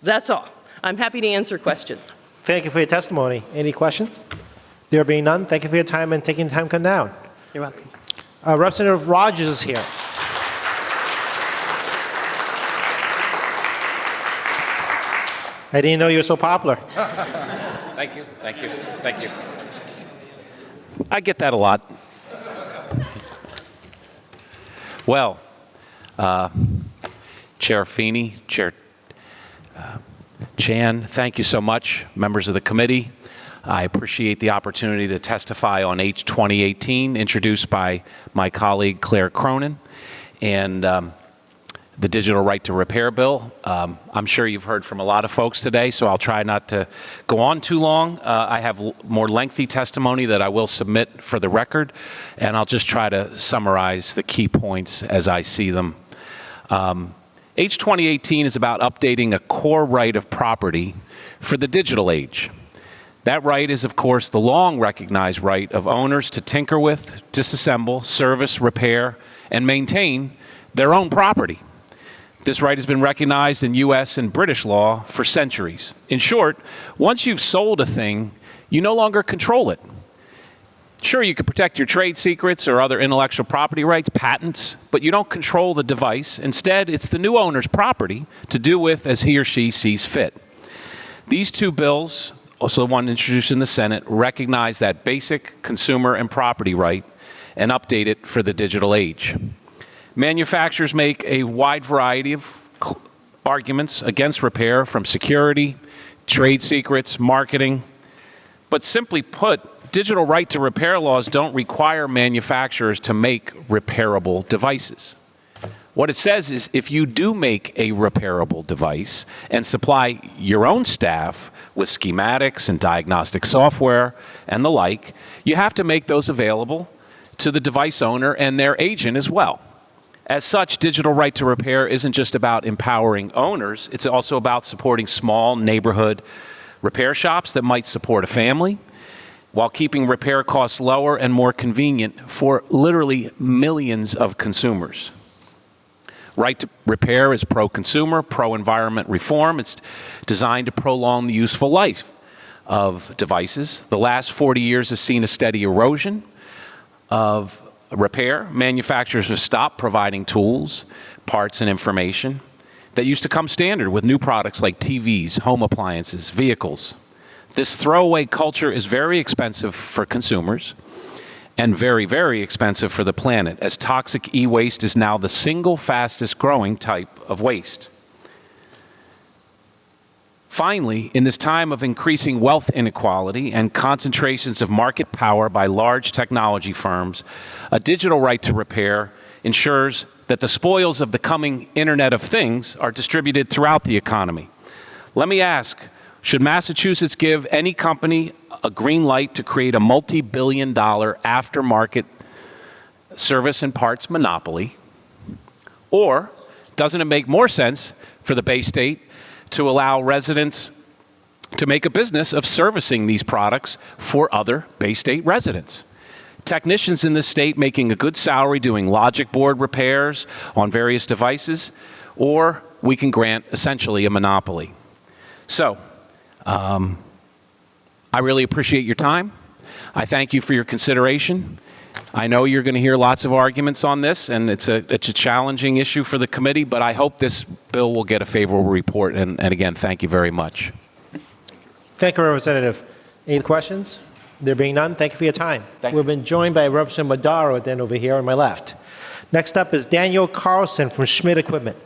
That's all. I'm happy to answer questions. Thank you for your testimony. Any questions? There being none, thank you for your time and taking the time to come down. You're welcome. Representative Rogers is here. I didn't know you were so popular. Thank you, thank you, thank you. I get that a lot. Well, Chair Feeney, Chair Chan, thank you so much, members of the committee. I appreciate the opportunity to testify on H 2018, introduced by my colleague Claire Cronin, and the Digital Right to Repair bill. I'm sure you've heard from a lot of folks today, so I'll try not to go on too long. I have more lengthy testimony that I will submit for the record, and I'll just try to summarize the key points as I see them. H 2018 is about updating a core right of property for the digital age. That right is, of course, the long recognized right of owners to tinker with, disassemble, service, repair, and maintain their own property. This right has been recognized in U.S. and British law for centuries. In short, once you've sold a thing, you no longer control it. Sure, you can protect your trade secrets or other intellectual property rights, patents, but you don't control the device. Instead, it's the new owner's property to do with as he or she sees fit. These two bills, also the one introduced in the Senate, recognize that basic consumer and property right and update it for the digital age. Manufacturers make a wide variety of arguments against repair, from security, trade secrets, marketing. But simply put, digital right to repair laws don't require manufacturers to make repairable devices. What it says is if you do make a repairable device and supply your own staff with schematics and diagnostic software and the like, you have to make those available to the device owner and their agent as well. As such, digital right to repair isn't just about empowering owners, it's also about supporting small neighborhood repair shops that might support a family, while keeping repair costs lower and more convenient for literally millions of consumers. Right to repair is pro-consumer, pro-environment reform. It's designed to prolong the useful life of devices. The last 40 years has seen a steady erosion of repair. Manufacturers have stopped providing tools, parts, and information that used to come standard with new products like TVs, home appliances, vehicles. This throwaway culture is very expensive for consumers and very, very expensive for the planet, as toxic e-waste is now the single fastest growing type of waste. Finally, in this time of increasing wealth inequality and concentrations of market power by large technology firms, a digital right to repair ensures that the spoils of the coming Internet of Things are distributed throughout the economy. Let me ask, should Massachusetts give any company a green light to create a multi-billion-dollar aftermarket service and parts monopoly? Or doesn't it make more sense for the Bay State to allow residents to make a business of servicing these products for other Bay State residents? Technicians in this state making a good salary doing logic board repairs on various devices, or we can grant essentially a monopoly. So, I really appreciate your time. I thank you for your consideration. I know you're going to hear lots of arguments on this, and it's a challenging issue for the committee, but I hope this bill will get a favorable report. And again, thank you very much. Thank you, Representative. Any questions? There being none, thank you for your time. We've been joined by Representative Madaro then over here on my left. Next up is Daniel Carlson from Schmidt Equipment.